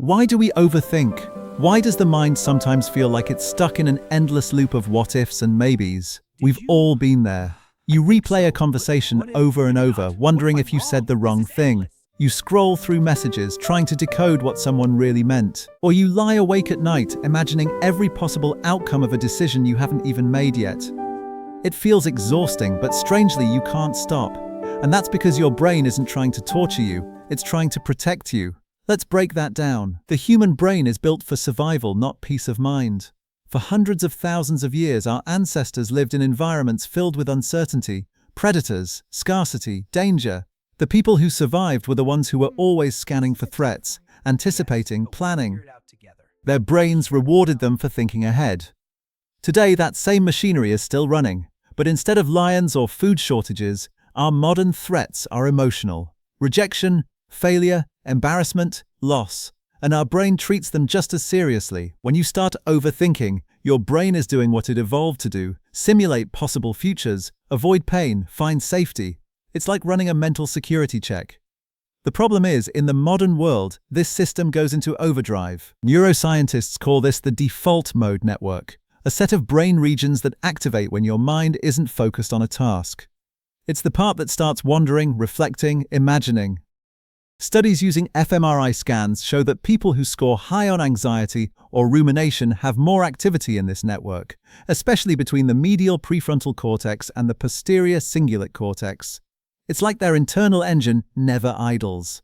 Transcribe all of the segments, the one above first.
Why do we overthink? Why does the mind sometimes feel like it's stuck in an endless loop of what-ifs and maybes? We've all been there. You replay a conversation over and over, wondering if you said the wrong thing. You scroll through messages, trying to decode what someone really meant. Or you lie awake at night, imagining every possible outcome of a decision you haven't even made yet. It feels exhausting, but strangely you can't stop. And that's because your brain isn't trying to torture you, it's trying to protect you. Let's break that down. The human brain is built for survival, not peace of mind. For hundreds of thousands of years, our ancestors lived in environments filled with uncertainty, predators, scarcity, danger. The people who survived were the ones who were always scanning for threats, anticipating, planning. Their brains rewarded them for thinking ahead. Today, that same machinery is still running, but instead of lions or food shortages, our modern threats are emotional. Rejection, failure, embarrassment, loss. And our brain treats them just as seriously. When you start overthinking, your brain is doing what it evolved to do: simulate possible futures, avoid pain, find safety. It's like running a mental security check. The problem is, in the modern world, this system goes into overdrive. Neuroscientists call this the default mode network, a set of brain regions that activate when your mind isn't focused on a task. It's the part that starts wandering, reflecting, imagining. Studies using fMRI scans show that people who score high on anxiety or rumination have more activity in this network, especially between the medial prefrontal cortex and the posterior cingulate cortex. It's like their internal engine never idles.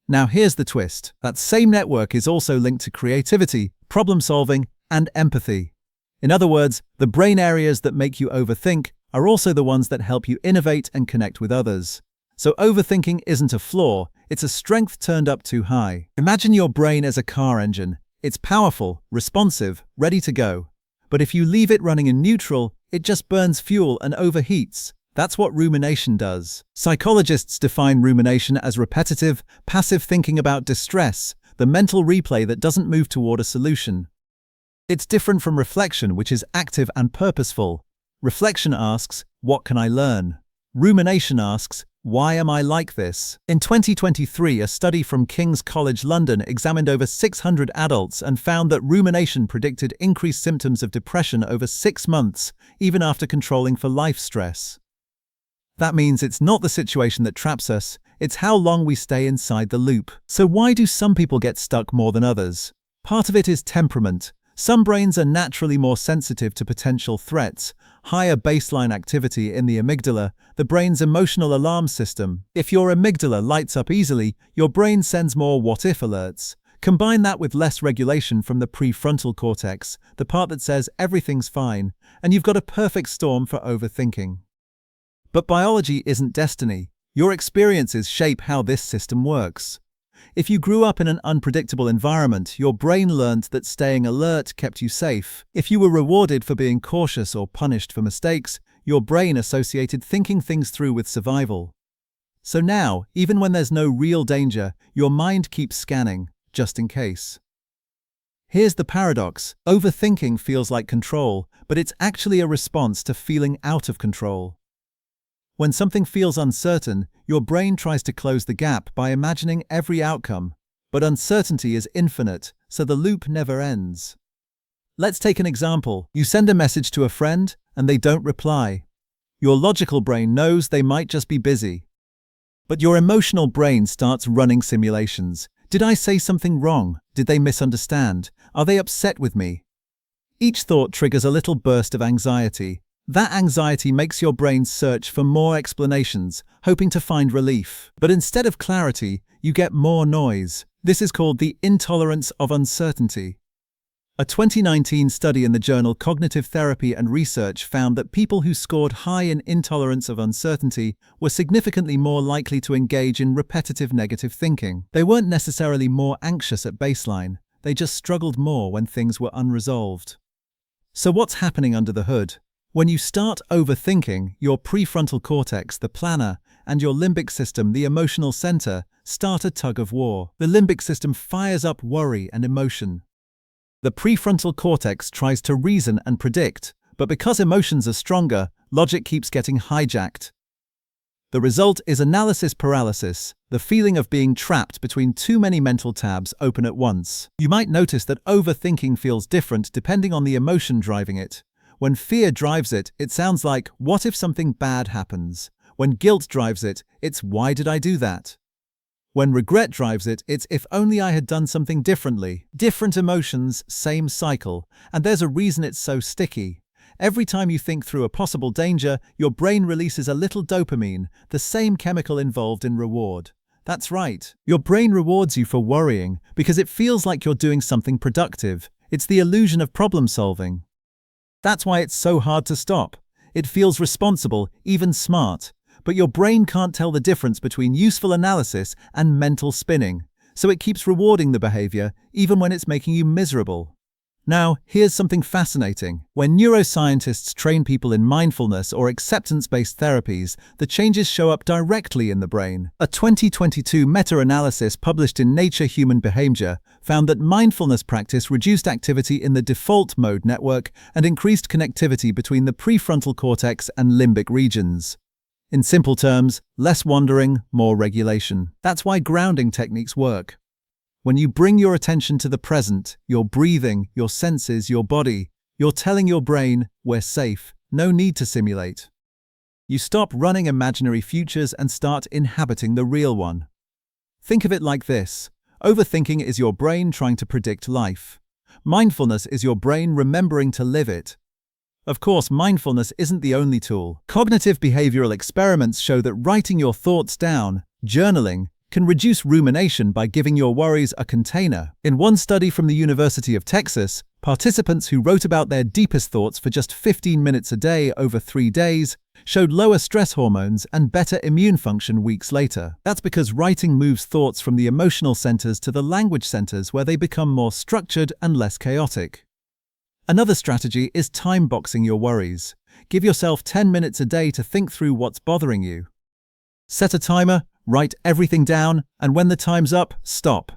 Now here's the twist. That same network is also linked to creativity, problem-solving, and empathy. In other words, the brain areas that make you overthink are also the ones that help you innovate and connect with others. So overthinking isn't a flaw, it's a strength turned up too high. Imagine your brain as a car engine. It's powerful, responsive, ready to go. But if you leave it running in neutral, it just burns fuel and overheats. That's what rumination does. Psychologists define rumination as repetitive, passive thinking about distress, the mental replay that doesn't move toward a solution. It's different from reflection, which is active and purposeful. Reflection asks, what can I learn? Rumination asks, why am I like this? In 2023, a study from King's College London examined over 600 adults and found that rumination predicted increased symptoms of depression over 6 months, even after controlling for life stress. That means it's not the situation that traps us, it's how long we stay inside the loop. So why do some people get stuck more than others? Part of it is temperament. Some brains are naturally more sensitive to potential threats, higher baseline activity in the amygdala, the brain's emotional alarm system. If your amygdala lights up easily, your brain sends more what-if alerts. Combine that with less regulation from the prefrontal cortex, the part that says everything's fine, and you've got a perfect storm for overthinking. But biology isn't destiny. Your experiences shape how this system works. If you grew up in an unpredictable environment, your brain learned that staying alert kept you safe. If you were rewarded for being cautious or punished for mistakes, your brain associated thinking things through with survival. So now, even when there's no real danger, your mind keeps scanning, just in case. Here's the paradox. Overthinking feels like control, but it's actually a response to feeling out of control. When something feels uncertain, your brain tries to close the gap by imagining every outcome. But uncertainty is infinite, so the loop never ends. Let's take an example. You send a message to a friend, and they don't reply. Your logical brain knows they might just be busy. But your emotional brain starts running simulations. Did I say something wrong? Did they misunderstand? Are they upset with me? Each thought triggers a little burst of anxiety. That anxiety makes your brain search for more explanations, hoping to find relief. But instead of clarity, you get more noise. This is called the intolerance of uncertainty. A 2019 study in the journal Cognitive Therapy and Research found that people who scored high in intolerance of uncertainty were significantly more likely to engage in repetitive negative thinking. They weren't necessarily more anxious at baseline, they just struggled more when things were unresolved. So what's happening under the hood? When you start overthinking, your prefrontal cortex, the planner, and your limbic system, the emotional center, start a tug of war. The limbic system fires up worry and emotion. The prefrontal cortex tries to reason and predict, but because emotions are stronger, logic keeps getting hijacked. The result is analysis paralysis, the feeling of being trapped between too many mental tabs open at once. You might notice that overthinking feels different depending on the emotion driving it. When fear drives it, it sounds like, what if something bad happens? When guilt drives it, it's why did I do that? When regret drives it, it's if only I had done something differently. Different emotions, same cycle, and there's a reason it's so sticky. Every time you think through a possible danger, your brain releases a little dopamine, the same chemical involved in reward. That's right. Your brain rewards you for worrying because it feels like you're doing something productive. It's the illusion of problem solving. That's why it's so hard to stop. It feels responsible, even smart. But your brain can't tell the difference between useful analysis and mental spinning, so it keeps rewarding the behavior even when it's making you miserable. Now, here's something fascinating. When neuroscientists train people in mindfulness or acceptance-based therapies, the changes show up directly in the brain. A 2022 meta-analysis published in Nature Human Behavior found that mindfulness practice reduced activity in the default mode network and increased connectivity between the prefrontal cortex and limbic regions. In simple terms, less wandering, more regulation. That's why grounding techniques work. When you bring your attention to the present, your breathing, your senses, your body, you're telling your brain, we're safe, no need to simulate. You stop running imaginary futures and start inhabiting the real one. Think of it like this. Overthinking is your brain trying to predict life. Mindfulness is your brain remembering to live it. Of course, mindfulness isn't the only tool. Cognitive behavioral experiments show that writing your thoughts down, journaling, can reduce rumination by giving your worries a container. In one study from the University of Texas, participants who wrote about their deepest thoughts for just 15 minutes a day over 3 days showed lower stress hormones and better immune function weeks later. That's because writing moves thoughts from the emotional centers to the language centers where they become more structured and less chaotic. Another strategy is time boxing your worries. Give yourself 10 minutes a day to think through what's bothering you. Set a timer, write everything down, and when the time's up, stop.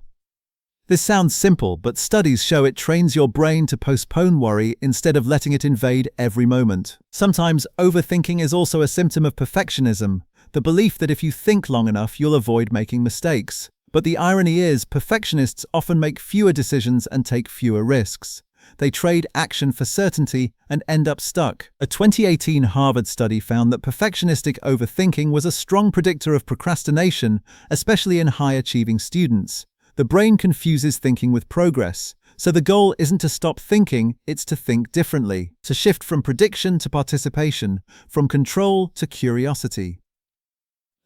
This sounds simple, but studies show it trains your brain to postpone worry instead of letting it invade every moment. Sometimes overthinking is also a symptom of perfectionism, the belief that if you think long enough, you'll avoid making mistakes. But the irony is, perfectionists often make fewer decisions and take fewer risks. They trade action for certainty and end up stuck. A 2018 Harvard study found that perfectionistic overthinking was a strong predictor of procrastination, especially in high-achieving students. The brain confuses thinking with progress, so the goal isn't to stop thinking, it's to think differently, to shift from prediction to participation, from control to curiosity.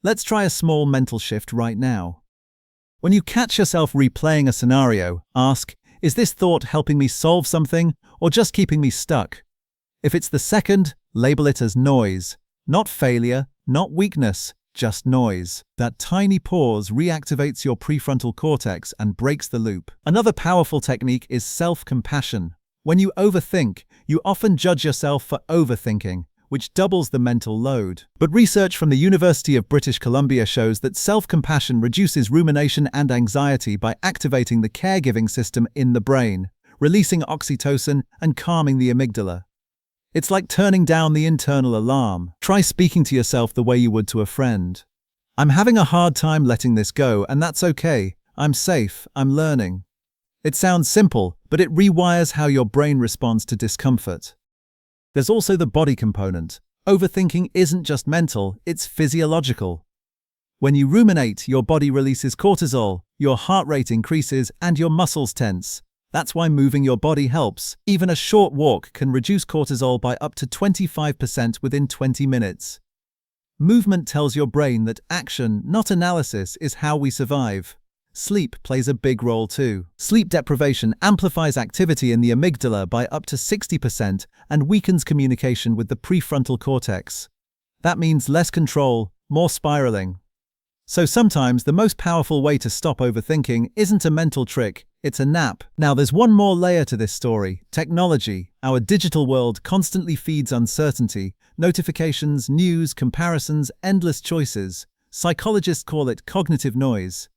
Let's try a small mental shift right now. When you catch yourself replaying a scenario, ask, is this thought helping me solve something or just keeping me stuck? If it's the second, label it as noise. Not failure, not weakness, just noise. That tiny pause reactivates your prefrontal cortex and breaks the loop. Another powerful technique is self-compassion. When you overthink, you often judge yourself for overthinking, which doubles the mental load. But research from the University of British Columbia shows that self-compassion reduces rumination and anxiety by activating the caregiving system in the brain, releasing oxytocin and calming the amygdala. It's like turning down the internal alarm. Try speaking to yourself the way you would to a friend. I'm having a hard time letting this go, and that's okay. I'm safe, I'm learning. It sounds simple, but it rewires how your brain responds to discomfort. There's also the body component. Overthinking isn't just mental, it's physiological. When you ruminate, your body releases cortisol, your heart rate increases, and your muscles tense. That's why moving your body helps. Even a short walk can reduce cortisol by up to 25% within 20 minutes. Movement tells your brain that action, not analysis, is how we survive. Sleep plays a big role too. Sleep deprivation amplifies activity in the amygdala by up to 60% and weakens communication with the prefrontal cortex. That means less control, more spiraling. So sometimes the most powerful way to stop overthinking isn't a mental trick, it's a nap. Now there's one more layer to this story: technology. Our digital world constantly feeds uncertainty, notifications, news, comparisons, endless choices. Psychologists call it cognitive noise.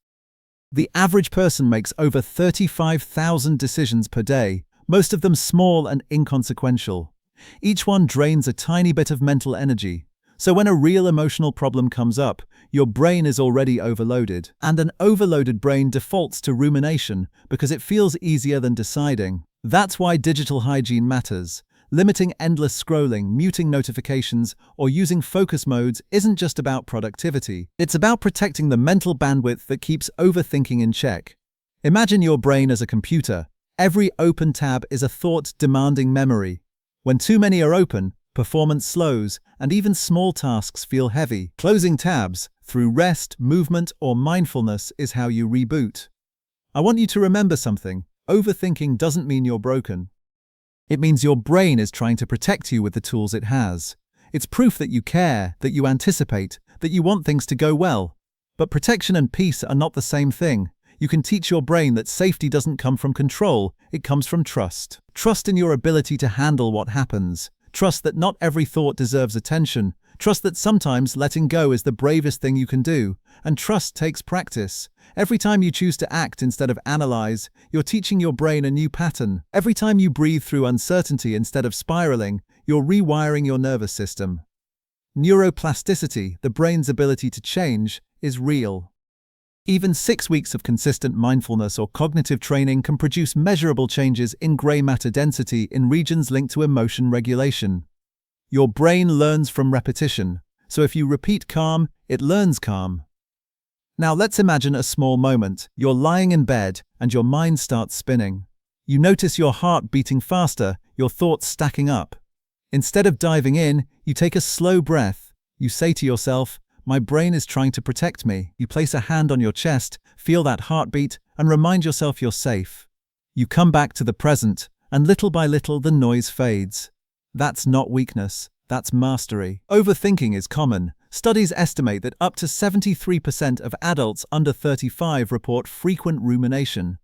The average person makes over 35,000 decisions per day, most of them small and inconsequential. Each one drains a tiny bit of mental energy. So when a real emotional problem comes up, your brain is already overloaded. And an overloaded brain defaults to rumination because it feels easier than deciding. That's why digital hygiene matters. Limiting endless scrolling, muting notifications, or using focus modes isn't just about productivity. It's about protecting the mental bandwidth that keeps overthinking in check. Imagine your brain as a computer. Every open tab is a thought demanding memory. When too many are open, performance slows, and even small tasks feel heavy. Closing tabs, through rest, movement, or mindfulness, is how you reboot. I want you to remember something. Overthinking doesn't mean you're broken. It means your brain is trying to protect you with the tools it has. It's proof that you care, that you anticipate, that you want things to go well. But protection and peace are not the same thing. You can teach your brain that safety doesn't come from control, it comes from trust. Trust in your ability to handle what happens. Trust that not every thought deserves attention. Trust that sometimes letting go is the bravest thing you can do. And trust takes practice. Every time you choose to act instead of analyze, you're teaching your brain a new pattern. Every time you breathe through uncertainty instead of spiraling, you're rewiring your nervous system. Neuroplasticity, the brain's ability to change, is real. Even 6 weeks of consistent mindfulness or cognitive training can produce measurable changes in gray matter density in regions linked to emotion regulation. Your brain learns from repetition, so if you repeat calm, it learns calm. Now let's imagine a small moment. You're lying in bed and your mind starts spinning. You notice your heart beating faster, your thoughts stacking up. Instead of diving in, you take a slow breath. You say to yourself, "My brain is trying to protect me." You place a hand on your chest, feel that heartbeat, and remind yourself you're safe. You come back to the present, and little by little the noise fades. That's not weakness, that's mastery. Overthinking is common. Studies estimate that up to 73% of adults under 35 report frequent rumination.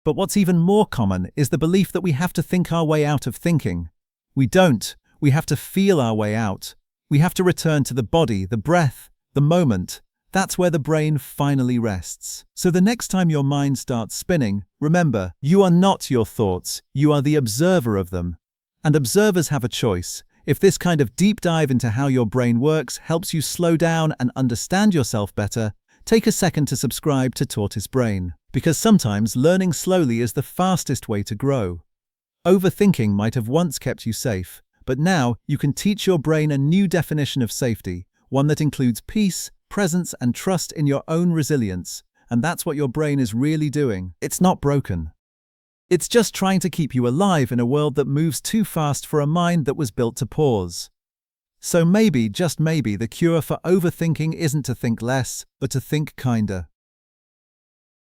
But what's even more common is the belief that we have to think our way out of thinking. We don't. We have to feel our way out. We have to return to the body, the breath, the moment. That's where the brain finally rests. So the next time your mind starts spinning, remember, you are not your thoughts, you are the observer of them. And observers have a choice. If this kind of deep dive into how your brain works helps you slow down and understand yourself better, take a second to subscribe to Tortoise Brain. Because sometimes learning slowly is the fastest way to grow. Overthinking might have once kept you safe, but now you can teach your brain a new definition of safety, one that includes peace, presence, and trust in your own resilience. And that's what your brain is really doing. It's not broken. It's just trying to keep you alive in a world that moves too fast for a mind that was built to pause. So maybe, just maybe, the cure for overthinking isn't to think less, but to think kinder.